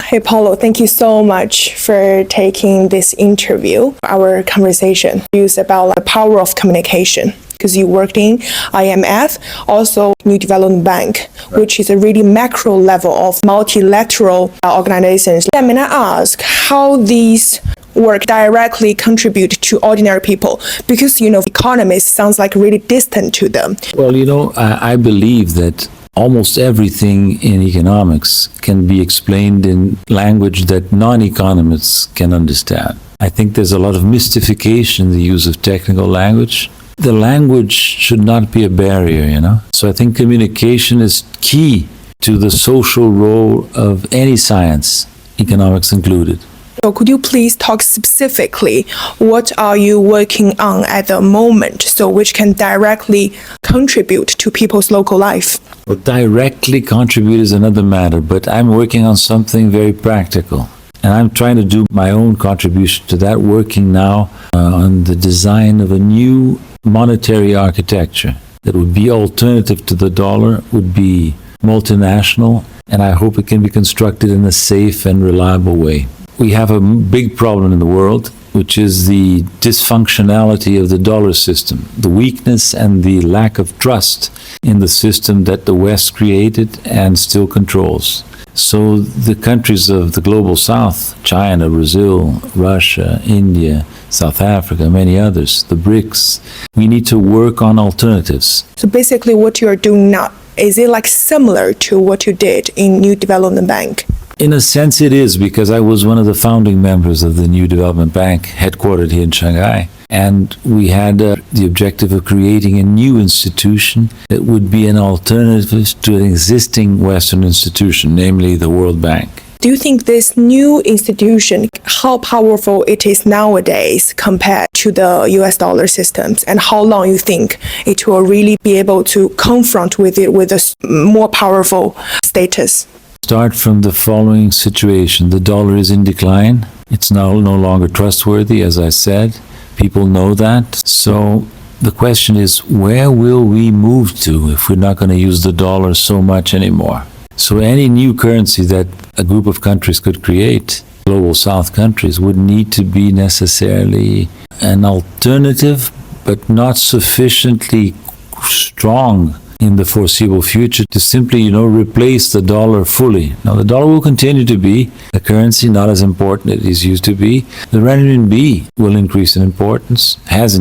Hey, Paulo, thank you so much for taking this interview. Our conversation is about the power of communication because you worked in IMF, also New Development Bank, which is a really macro level of multilateral organizations. May I ask how these work directly contribute to ordinary people? Because, economists sounds like really distant to them. Well, I believe that almost everything in economics can be explained in language that non-economists can understand. I think there's a lot of mystification in the use of technical language. The language should not be a barrier, So I think communication is key to the social role of any science, economics included. So could you please talk specifically, what are you working on at the moment, so which can directly contribute to people's local life? Well, directly contribute is another matter, but I'm working on something very practical. And I'm trying to do my own contribution to that, working now on the design of a new monetary architecture that would be alternative to the dollar, would be multinational, and I hope it can be constructed in a safe and reliable way. We have a big problem in the world, which is the dysfunctionality of the dollar system, the weakness and the lack of trust in the system that the West created and still controls. So the countries of the global South, China, Brazil, Russia, India, South Africa, many others, the BRICS, we need to work on alternatives. So basically what you're doing now, is it like similar to what you did in New Development Bank? In a sense it is, because I was one of the founding members of the New Development Bank, headquartered here in Shanghai. And we had the objective of creating a new institution that would be an alternative to an existing Western institution, namely the World Bank. Do you think this new institution, how powerful it is nowadays compared to the US dollar systems, and how long you think it will really be able to confront with it with a more powerful status? Start from the following situation. The dollar is in decline. It's now no longer trustworthy, as I said. People know that. So the question is, where will we move to if we're not going to use the dollar so much anymore? So any new currency that a group of countries could create, global South countries, would need to be necessarily an alternative, but not sufficiently strong in the foreseeable future to simply, replace the dollar fully. Now, the dollar will continue to be a currency not as important as it used to be. The renminbi will increase in importance, has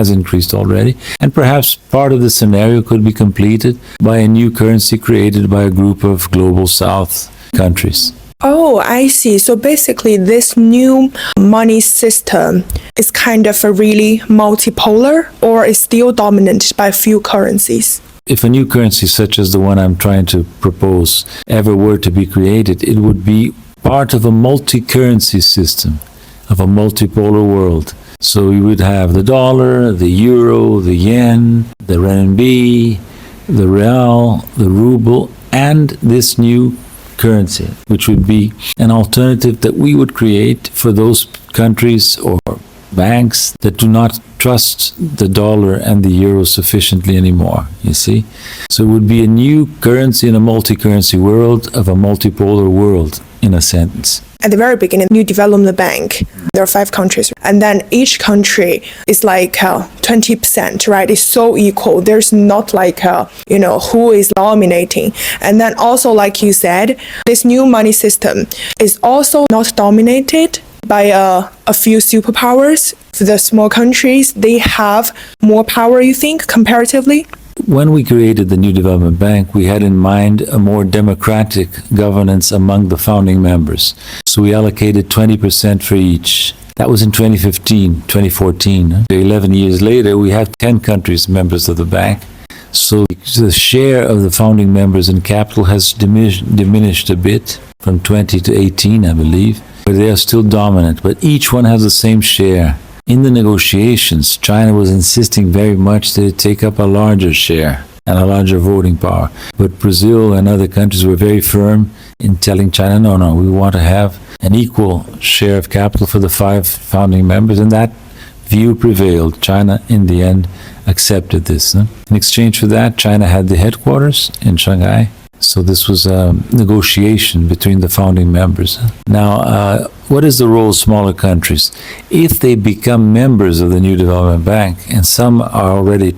increased already, and perhaps part of the scenario could be completed by a new currency created by a group of global South countries. Oh, I see. So basically this new money system is kind of a really multipolar, or is still dominated by a few currencies? If a new currency such as the one I'm trying to propose ever were to be created, it would be part of a multi-currency system, of a multipolar world. So you would have the dollar, the euro, the yen, the renminbi, the real, the ruble, and this new currency, which would be an alternative that we would create for those countries or banks that do not trust the dollar and the euro sufficiently anymore, you see? So it would be a new currency in a multi-currency world of a multipolar world, in a sentence. At the very beginning, New Development Bank, there are 5 countries, and then each country is like 20%, right? It's so equal. There's not like, who is dominating. And then also, like you said, this new money system is also not dominated by a few superpowers. The small countries, they have more power, you think, comparatively? When we created the New Development Bank, we had in mind a more democratic governance among the founding members. So we allocated 20% for each. That was in 2014. 11 years later, we have 10 countries members of the bank. So the share of the founding members in capital has diminished a bit, from 20 to 18, I believe. But they are still dominant, but each one has the same share. In the negotiations, China was insisting very much that it take up a larger share and a larger voting power. But Brazil and other countries were very firm in telling China, no, we want to have an equal share of capital for the 5 founding members, and that view prevailed. China, in the end, accepted this. In exchange for that, China had the headquarters in Shanghai, So this was a negotiation between the founding members. Now, what is the role of smaller countries? If they become members of the New Development Bank, and some are already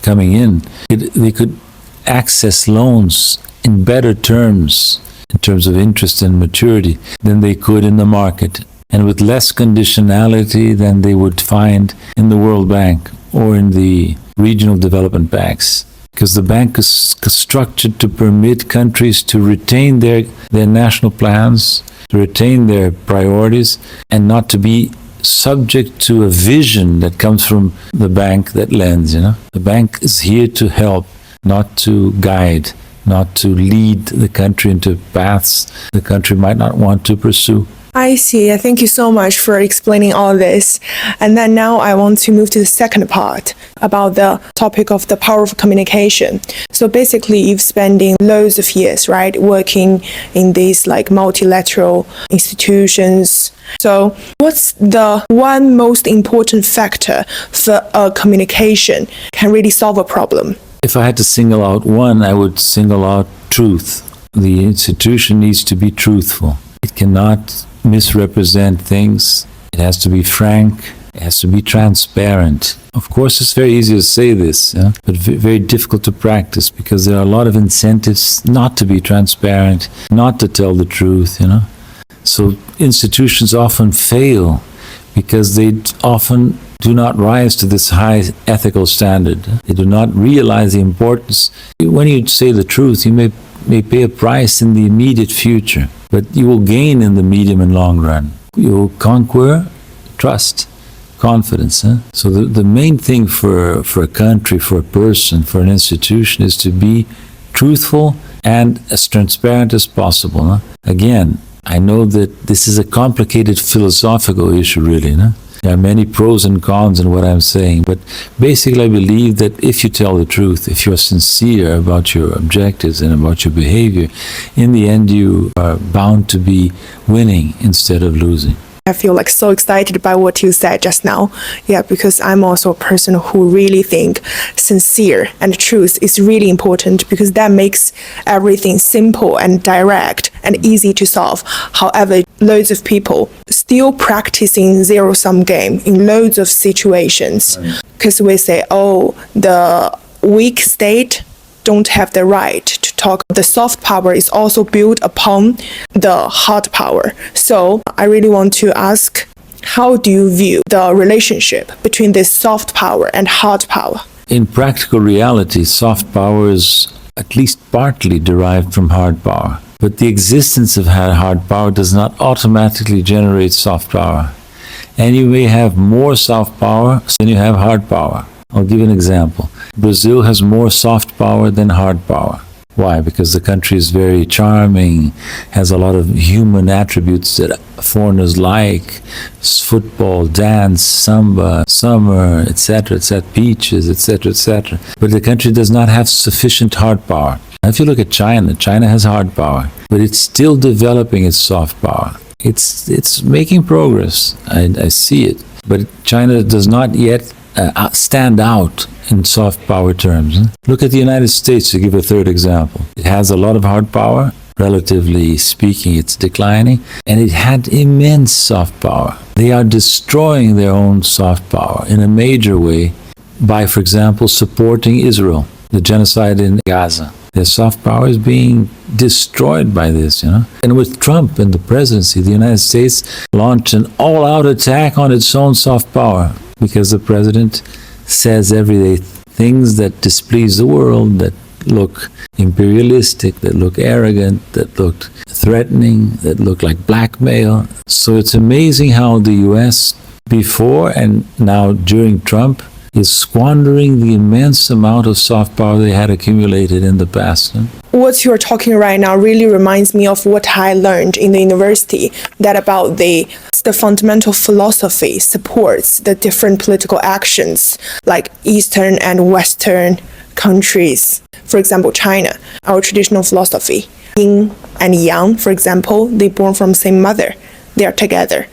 coming in, they could access loans in better terms, in terms of interest and maturity, than they could in the market, and with less conditionality than they would find in the World Bank or in the regional development banks. Because the bank is structured to permit countries to retain their national plans, to retain their priorities, and not to be subject to a vision that comes from the bank that lends. The bank is here to help, not to guide, not to lead the country into paths the country might not want to pursue. I see. Thank you so much for explaining all this. And then now I want to move to the second part about the topic of the power of communication. So basically, you've spending loads of years, right, working in these like multilateral institutions. So what's the one most important factor for a communication can really solve a problem? If I had to single out one, I would single out truth. The institution needs to be truthful. It cannot misrepresent things. It has to be frank. It has to be transparent. Of course, it's very easy to say this, but very difficult to practice because there are a lot of incentives not to be transparent, not to tell the truth, So institutions often fail because they often do not rise to this high ethical standard. They do not realize the importance. When you say the truth, you may pay a price in the immediate future, but you will gain in the medium and long run. You will conquer trust, confidence. So the main thing for a country, for a person, for an institution is to be truthful and as transparent as possible. Again, I know that this is a complicated philosophical issue, really. There are many pros and cons in what I'm saying, but basically I believe that if you tell the truth, if you're sincere about your objectives and about your behavior, in the end you are bound to be winning instead of losing. I feel like so excited by what you said just now. Yeah, because I'm also a person who really think sincere and truth is really important because that makes everything simple and direct and easy to solve. However, loads of people still practicing zero-sum game in loads of situations because we say, the weak state don't have the right to talk. The soft power is also built upon the hard power. So I really want to ask, how do you view the relationship between this soft power and hard power? In practical reality, soft power is at least partly derived from hard power. But the existence of hard power does not automatically generate soft power. And you may have more soft power than you have hard power. I'll give you an example. Brazil has more soft power than hard power. Why? Because the country is very charming, has a lot of human attributes that foreigners like. Football, dance, samba, summer, etc., beaches, etc. But the country does not have sufficient hard power. If you look at China, China has hard power, but it's still developing its soft power. It's making progress. I see it. But China does not yet stand out in soft power terms. Look at the United States, to give a third example. It has a lot of hard power. Relatively speaking, it's declining. And it had immense soft power. They are destroying their own soft power in a major way by, for example, supporting Israel, the genocide in Gaza. Their soft power is being destroyed by this, And with Trump in the presidency, the United States launched an all-out attack on its own soft power because the president says everyday things that displease the world, that look imperialistic, that look arrogant, that look threatening, that look like blackmail. So it's amazing how the U.S. before and now during Trump is squandering the immense amount of soft power they had accumulated in the past. What you're talking right now really reminds me of what I learned in the university, that about the fundamental philosophy supports the different political actions like Eastern and Western countries. For example, China, our traditional philosophy, yin and yang, for example, they born from same mother. They are together.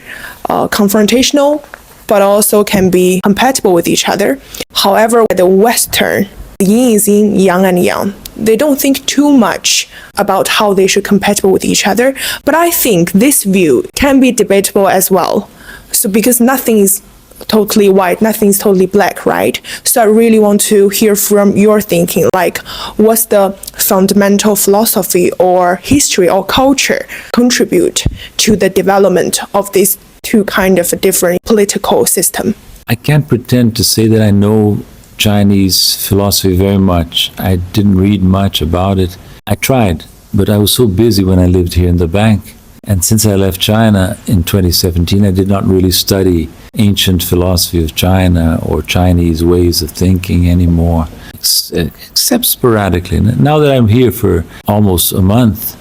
Confrontational, but also can be compatible with each other. However, the Western, yin is yin, yang and yang. they don't think too much about how they should compatible with each other. But I think this view can be debatable as well. So because nothing is totally white, nothing's totally black, right? So I really want to hear from your thinking, like what's the fundamental philosophy or history or culture contribute to the development of these two kind of different political system? I can't pretend to say that I know Chinese philosophy very much. I didn't read much about it. I tried, but I was so busy when I lived here in the bank. And since I left China in 2017, I did not really study ancient philosophy of China or Chinese ways of thinking anymore, except sporadically. Now that I'm here for almost a month,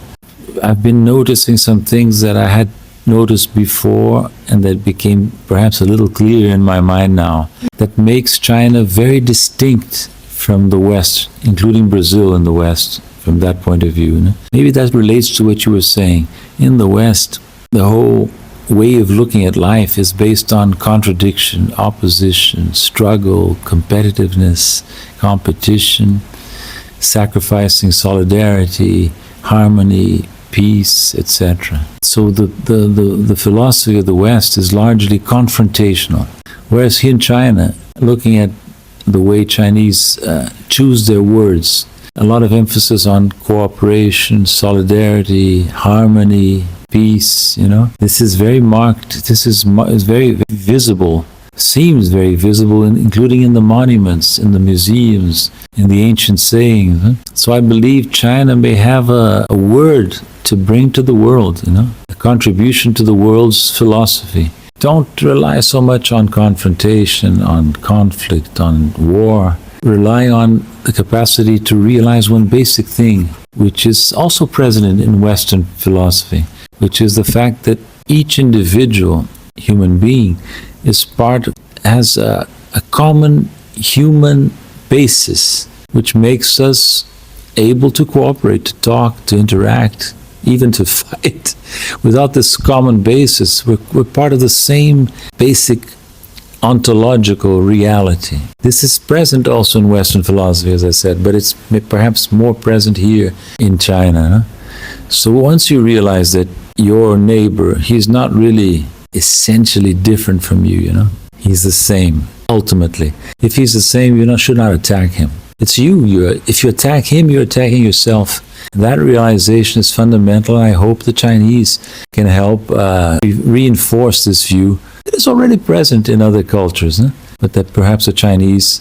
I've been noticing some things that I had noticed before and that became perhaps a little clearer in my mind now, that makes China very distinct from the West, including Brazil in the West, from that point of view. Maybe that relates to what you were saying. In the West, the whole way of looking at life is based on contradiction, opposition, struggle, competitiveness, competition, sacrificing solidarity, harmony, peace, etc. So the philosophy of the West is largely confrontational. Whereas here in China, looking at the way Chinese choose their words, a lot of emphasis on cooperation, solidarity, harmony, peace, This is very marked, this is very visible, seems very visible, including in the monuments, in the museums, in the ancient sayings. So I believe China may have a word to bring to the world, a contribution to the world's philosophy. Don't rely so much on confrontation, on conflict, on war. Rely on the capacity to realize one basic thing, which is also present in Western philosophy, which is the fact that each individual human being has a common human basis, which makes us able to cooperate, to talk, to interact, even to fight. Without this common basis, we're part of the same basic ontological reality. This is present also in Western philosophy, as I said, but it's perhaps more present here in China. So once you realize that your neighbor, he's not really essentially different from you, He's the same, ultimately. If he's the same, you should not attack him. It's you. If you attack him, you're attacking yourself. That realization is fundamental. I hope the Chinese can help reinforce this view. It is already present in other cultures, but that perhaps the Chinese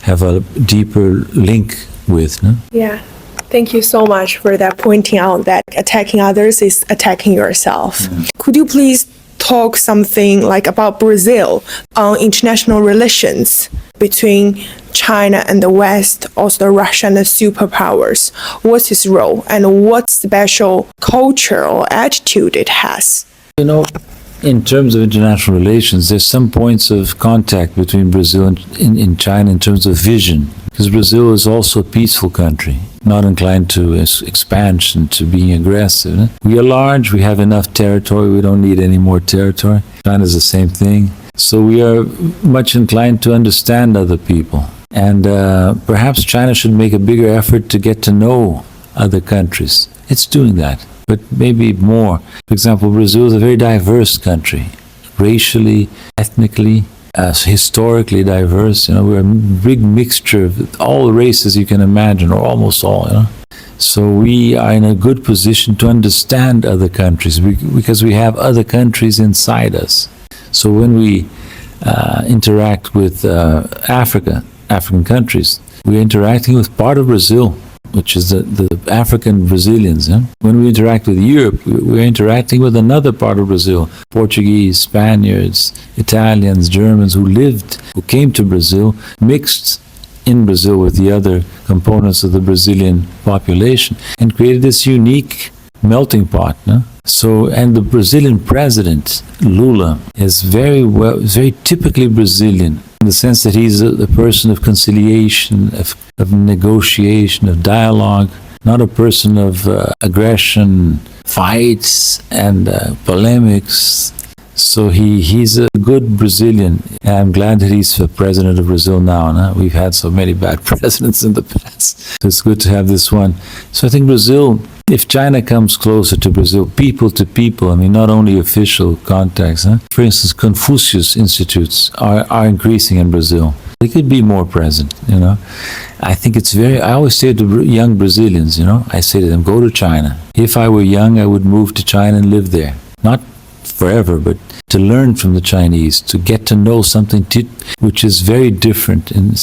have a deeper link with. Yeah, thank you so much for that, pointing out that attacking others is attacking yourself. Could you please talk something like about Brazil on international relations between China and the West, also Russia and the superpowers? What's its role and what special culture or attitude it has? In terms of international relations, there's some points of contact between Brazil and China in terms of vision, because Brazil is also a peaceful country, not inclined to expansion, to being aggressive. We are large, we have enough territory, we don't need any more territory. China's the same thing. So we are much inclined to understand other people. And perhaps China should make a bigger effort to get to know other countries. It's doing that, but maybe more. For example, Brazil is a very diverse country, racially, ethnically, historically diverse. We're a big mixture of all the races you can imagine, or almost all. So we are in a good position to understand other countries because we have other countries inside us. So when we interact with African countries, we're interacting with part of Brazil, which is the African Brazilians. When we interact with Europe, we're interacting with another part of Brazil, Portuguese, Spaniards, Italians, Germans who came to Brazil, mixed in Brazil with the other components of the Brazilian population, and created this unique melting pot. And the Brazilian president, Lula, is very typically Brazilian, in the sense that he's a person of conciliation, of negotiation, of dialogue, not a person of aggression, fights, and polemics. So he's a good Brazilian. And I'm glad that he's the president of Brazil now. No? We've had so many bad presidents in the past. So it's good to have this one. So I think Brazil, if China comes closer to Brazil, people to people, I mean, not only official contacts. Huh? For instance, Confucius Institutes are increasing in Brazil. They could be more present, you know. I think it's I always say to young Brazilians, you know, I say to them, go to China. If I were young, I would move to China and live there. Not forever, but to learn from the Chinese, to get to know something which is very different in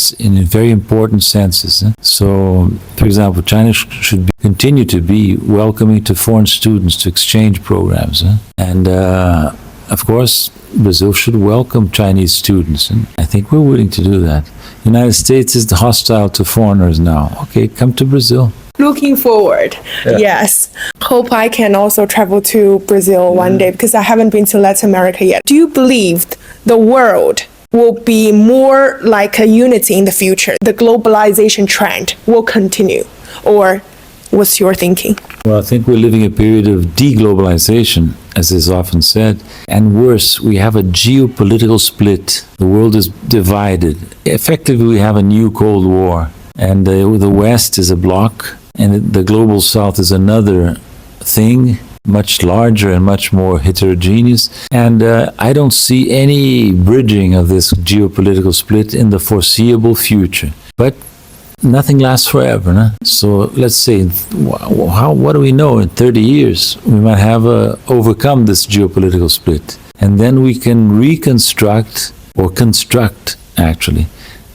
very important senses. So, for example, China should continue to be welcoming to foreign students, to exchange programs. And, of course, Brazil should welcome Chinese students, and I think we're willing to do that. The United States is hostile to foreigners now. Okay, come to Brazil. Looking forward. Yeah. Yes. Hope I can also travel to Brazil one day because I haven't been to Latin America yet. Do you believe the world will be more like a unity in the future? The globalization trend will continue? Or what's your thinking? Well, I think we're living a period of deglobalization, as is often said. And worse, we have a geopolitical split. The world is divided. Effectively, we have a new Cold War. And the West is a bloc, and the global South is another thing, much larger and much more heterogeneous. And I don't see any bridging of this geopolitical split in the foreseeable future. But nothing lasts forever. No? So let's say, what do we know? In 30 years, we might have overcome this geopolitical split. And then we can reconstruct, or construct, actually,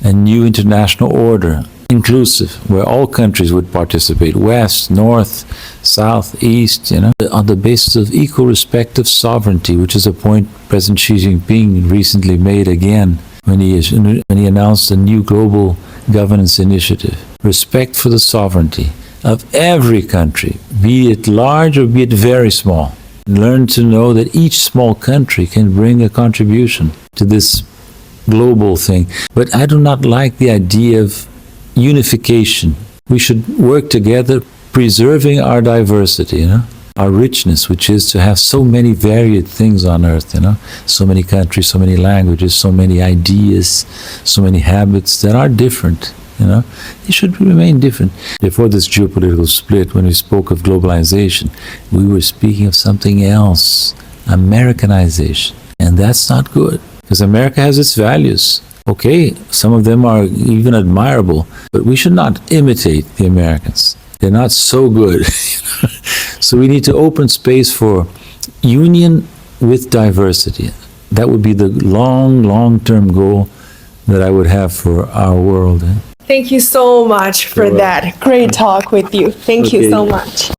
a new international order, inclusive, where all countries would participate, West, North, South, East, you know, on the basis of equal respect of sovereignty, which is a point President Xi Jinping recently made again when he announced a new global governance initiative. Respect for the sovereignty of every country, be it large or be it very small. Learn to know that each small country can bring a contribution to this global thing. But I do not like the idea of unification. We should work together, preserving our diversity, you know, our richness, which is to have so many varied things on earth, you know, so many countries, so many languages, so many ideas, so many habits that are different, you know. They should remain different. Before this geopolitical split, when we spoke of globalization, we were speaking of something else, Americanization. And that's not good, because America has its values. Okay, some of them are even admirable, but we should not imitate the Americans. They're not so good. So we need to open space for union with diversity. That would be the long-term goal that I would have for our world. Thank you so much for that. Great talk with you. Thank you so much.